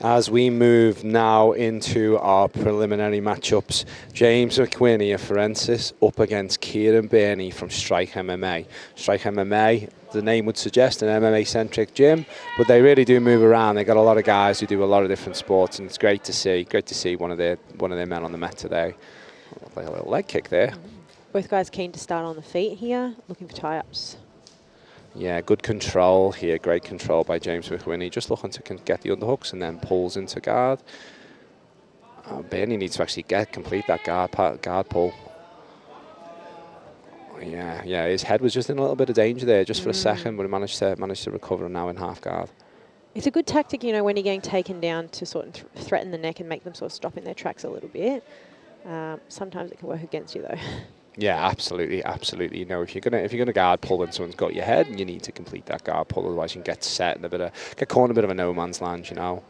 As we move now into our preliminary matchups, James McWhinnie of Forensis up against Kieran Birney from Strike MMA. Strike MMA, the name would suggest an MMA-centric gym, but they really do move around. They've got a lot of guys who do a lot of different sports, and it's great to see. Great to see one of their men on the mat today. Like a little leg kick there. Both guys keen to start on the feet here, looking for tie-ups. Yeah, good control here. Great control by James McWhinnie. Just looking to get the underhooks and then pulls into guard. Birney needs to actually complete that guard pull. Yeah, his head was just in a little bit of danger there just for a second, but he managed to recover now in half guard. It's a good tactic, you know, when you're getting taken down to sort of threaten the neck and make them sort of stop in their tracks a little bit. Sometimes it can work against you though. Yeah, absolutely. You know, if you're gonna guard pull when someone's got your head, you need to complete that guard pull, otherwise you can get set in get caught in a bit of a no man's land, you know.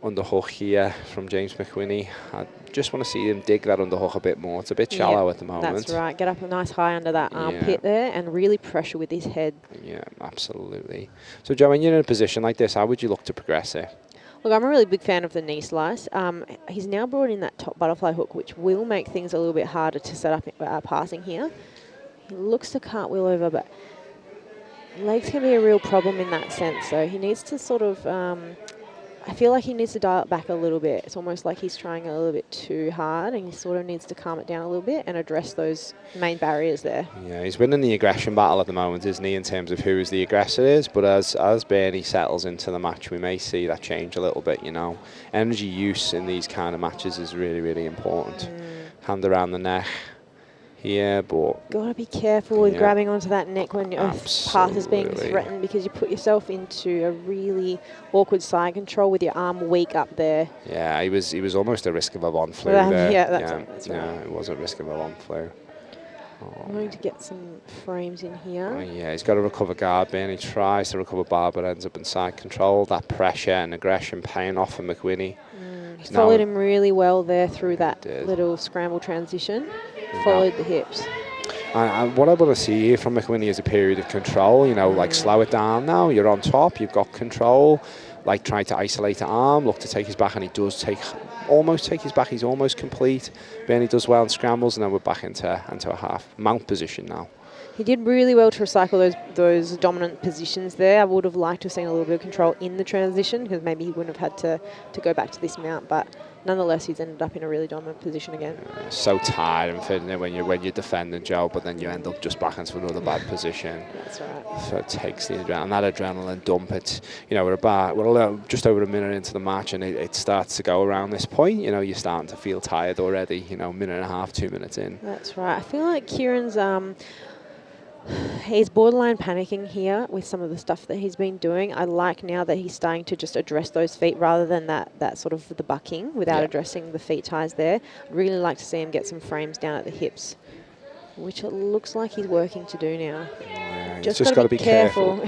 Underhook here from James McWhinnie. I just want to see him dig that underhook a bit more. It's a bit shallow at the moment. That's right. Get up a nice high under that armpit there and really pressure with his head. Yeah, absolutely. So, Joe, when you're in a position like this, how would you look to progress it? Look, I'm a really big fan of the knee slice. He's now brought in that top butterfly hook, which will make things a little bit harder to set up passing here. He looks to cartwheel over, but legs can be a real problem in that sense. So he needs to sort of, I feel like he needs to dial it back a little bit. It's almost like he's trying a little bit too hard, and he sort of needs to calm it down a little bit and address those main barriers there. Yeah, he's winning the aggression battle at the moment, isn't he, in terms of who the aggressor is? But as Birney settles into the match, we may see that change a little bit, you know. Energy use in these kind of matches is really, really important. Hand around the neck here, but gotta be careful with grabbing onto that neck when your path is being threatened, because you put yourself into a really awkward side control with your arm weak up there. Yeah, he was almost a risk of a one flu there. Yeah, that's right. Yeah, it was a risk of a one flu. I'm going to get some frames in here. Yeah, he's got to recover guard. Birney tries to recover bar, but ends up in side control. That pressure and aggression paying off for McWhinnie. He followed him really well there through that little scramble transition. Followed the hips. And what I want to see here from McWhinnie is a period of control, you know, like slow it down now, you're on top, you've got control, like try to isolate the arm, look to take his back, and he does almost take his back, he's almost complete. Birney does well in scrambles, and then we're back into a half mount position now. He did really well to recycle those dominant positions there. I would have liked to have seen a little bit of control in the transition, because maybe he wouldn't have had to go back to this mount, but nonetheless, he's ended up in a really dominant position again. So tired when you're defending, Joe, but then you end up just back into another bad position. That's right. So it takes the adrenaline, that adrenaline dump. It's, you know, we're just over a minute into the match, and it starts to go around this point. You know, you're starting to feel tired already. You know, minute and a half, 2 minutes in. That's right. I feel like Kieran's he's borderline panicking here with some of the stuff that he's been doing. I like now that he's starting to just address those feet rather than that sort of the bucking without addressing the feet ties there. I'd really like to see him get some frames down at the hips, which it looks like he's working to do now. Yeah, just got to be careful.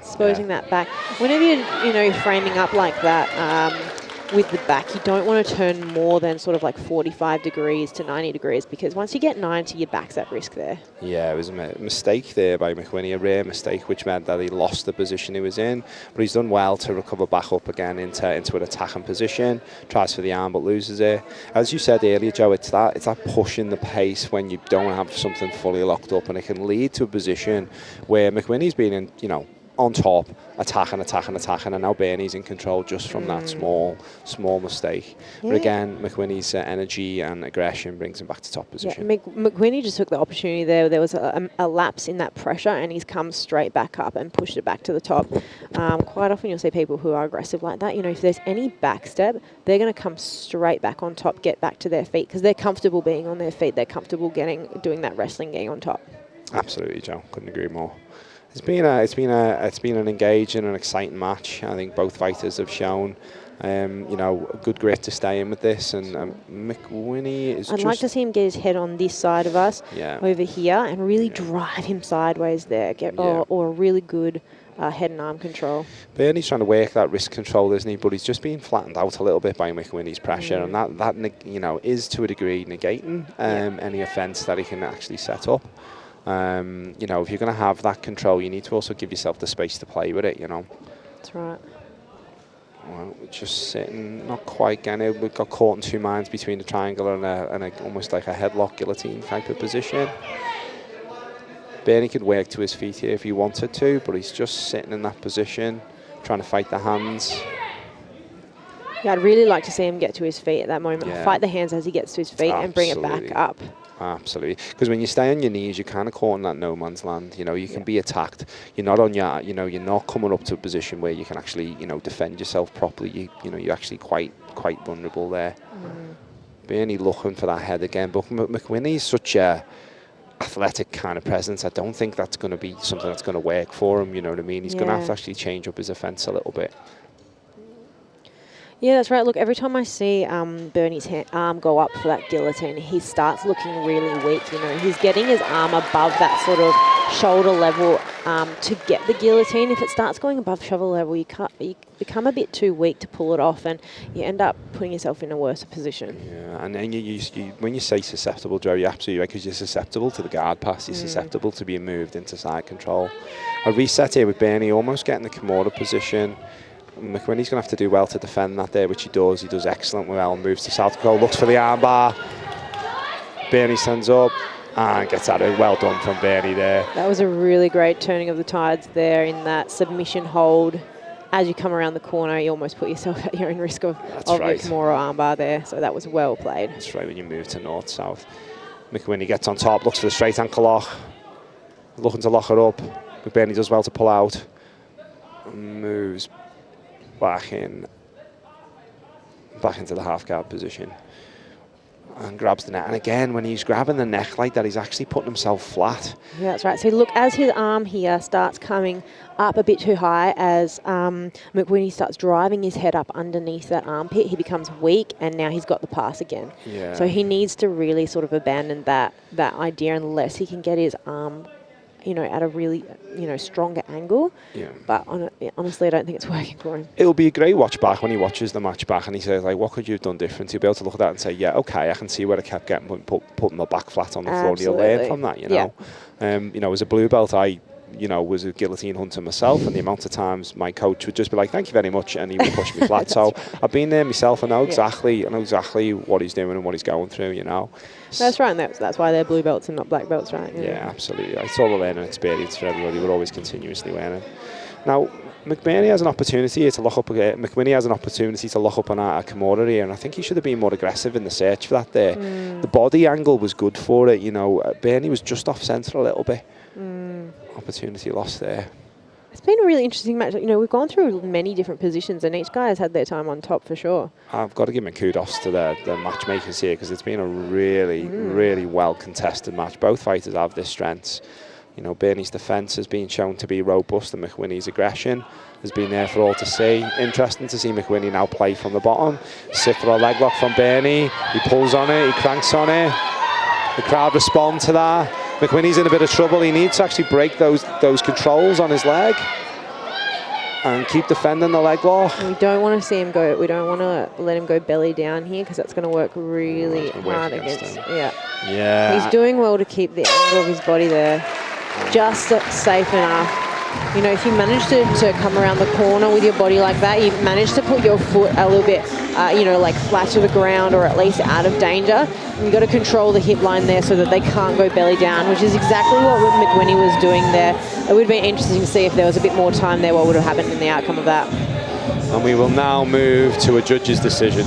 Exposing that back. Whenever you're framing up like that, with the back, you don't want to turn more than sort of like 45 degrees to 90 degrees, because once you get 90, your back's at risk there. Yeah, it was a mistake there by McWhinnie, a rare mistake, which meant that he lost the position he was in, but he's done well to recover back up again into an attacking position, tries for the arm but loses it. As you said earlier, Joe, it's that pushing the pace when you don't have something fully locked up, and it can lead to a position where McWhinnie's been in, you know, on top, attacking, and now Birney's in control just from that small mistake. Yeah. But again, McWhinnie's energy and aggression brings him back to top position. Yeah, McWhinnie just took the opportunity there. There was a lapse in that pressure, and he's come straight back up and pushed it back to the top. Quite often you'll see people who are aggressive like that. You know, if there's any backstep, they're going to come straight back on top, get back to their feet, because they're comfortable being on their feet. They're comfortable doing that wrestling, getting on top. Absolutely, Joe. Couldn't agree more. It's been an engaging and exciting match. I think both fighters have shown, you know, a good grit to stay in with this. And McWhinnie is. I'd like to see him get his head on this side of us, over here, and really drive him sideways there. Or a really good head and arm control. Birney's trying to work that wrist control, isn't he? But he's just being flattened out a little bit by McWhinnie's pressure, and that you know, is to a degree negating any offence that he can actually set up. You know, if you're going to have that control, you need to also give yourself the space to play with it, you know. That's right. Well, just sitting, not quite getting it. We got caught in two minds between the triangle and almost like a headlock guillotine type of position. Birney could work to his feet here if he wanted to, but he's just sitting in that position, trying to fight the hands. Yeah, I'd really like to see him get to his feet at that moment. Yeah. Fight the hands as he gets to his feet and bring it back up. Absolutely, because when you stay on your knees, you're kind of caught in that no man's land. You know, you can be attacked. You're not on your, you know, you're not coming up to a position where you can actually, you know, defend yourself properly. You know, you're actually quite vulnerable there. Birney looking for that head again, but McWhinnie's such a athletic kind of presence. I don't think that's going to be something that's going to work for him. You know what I mean? He's going to have to actually change up his offense a little bit. Yeah, that's right. Look, every time I see Birney's arm go up for that guillotine, he starts looking really weak. You know, he's getting his arm above that sort of shoulder level to get the guillotine. If it starts going above shoulder level, you become a bit too weak to pull it off, and you end up putting yourself in a worse position. Yeah, and then you when you say susceptible, Joe, you're absolutely right, because you're susceptible to the guard pass. You're susceptible to being moved into side control. A reset here with Birney, almost getting the Kimura position. McWhinnie's going to have to do well to defend that there, which he does. He does excellent well, moves to south control, looks for the armbar. Birney stands up and gets at it. Well done from Birney there. That was a really great turning of the tides there in that submission hold. As you come around the corner, you almost put yourself at your own risk of your Kimura armbar there. So that was well played. That's right, when you move to north-south. McWhinnie gets on top, looks for the straight ankle lock. Looking to lock it up. McBurney does well to pull out. Moves back into the half guard position and grabs the neck. And again, when he's grabbing the neck like that, he's actually putting himself flat. Yeah, that's right. So look, as his arm here starts coming up a bit too high, as McWhinnie starts driving his head up underneath that armpit, he becomes weak, and now he's got the pass again. Yeah. So he needs to really sort of abandon that idea unless he can get his arm, you know, at a really, you know, stronger angle. Yeah. But honestly, I don't think it's working for him. It'll be a great watch back when he watches the match back and he says, like, what could you have done different? He'll be able to look at that and say, yeah, okay, I can see where I kept getting putting my back flat on the floor. And he'll learn from that, you know. You know, as a blue belt, I was a guillotine hunter myself, and the amount of times my coach would just be like, thank you very much, and he would push me flat. So right. I've been there myself. I know exactly what he's doing and what he's going through, you know. That's right, and that's why they're blue belts and not black belts, right? Yeah, absolutely. It's all a learning experience for everybody. We're always continuously learning. Now, McBurney has an opportunity here to lock up. McWhinnie has an opportunity to lock up on a Kimura here, and I think he should have been more aggressive in the search for that there. The body angle was good for it, you know. Birney was just off centre a little bit. Opportunity lost there. It's been a really interesting match. You know, we've gone through many different positions, and each guy has had their time on top for sure. I've got to give my kudos to the matchmakers here, because it's been a really, really well contested match. Both fighters have their strengths. You know, Birney's defence has been shown to be robust, and McWhinnie's aggression has been there for all to see. Interesting to see McWhinnie now play from the bottom. Sit for a leg lock from Birney. He pulls on it, he cranks on it. The crowd respond to that. McWhinnie's in a bit of trouble. He needs to actually break those controls on his leg and keep defending the leg lock. And we don't want to see him go. We don't want to let him go belly down here, because that's going to work really hard against him. Yeah. He's doing well to keep the angle of his body there, just safe enough. You know, if you manage to come around the corner with your body like that, you manage to put your foot a little bit, you know, like flat to the ground, or at least out of danger. You've got to control the hip line there so that they can't go belly down, which is exactly what McWhinnie was doing there. It would be interesting to see if there was a bit more time there, what would have happened in the outcome of that. And we will now move to a judge's decision.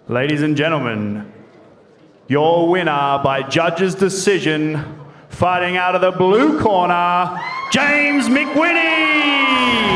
Ladies and gentlemen, your winner by judge's decision, fighting out of the blue corner, James McWhinnie!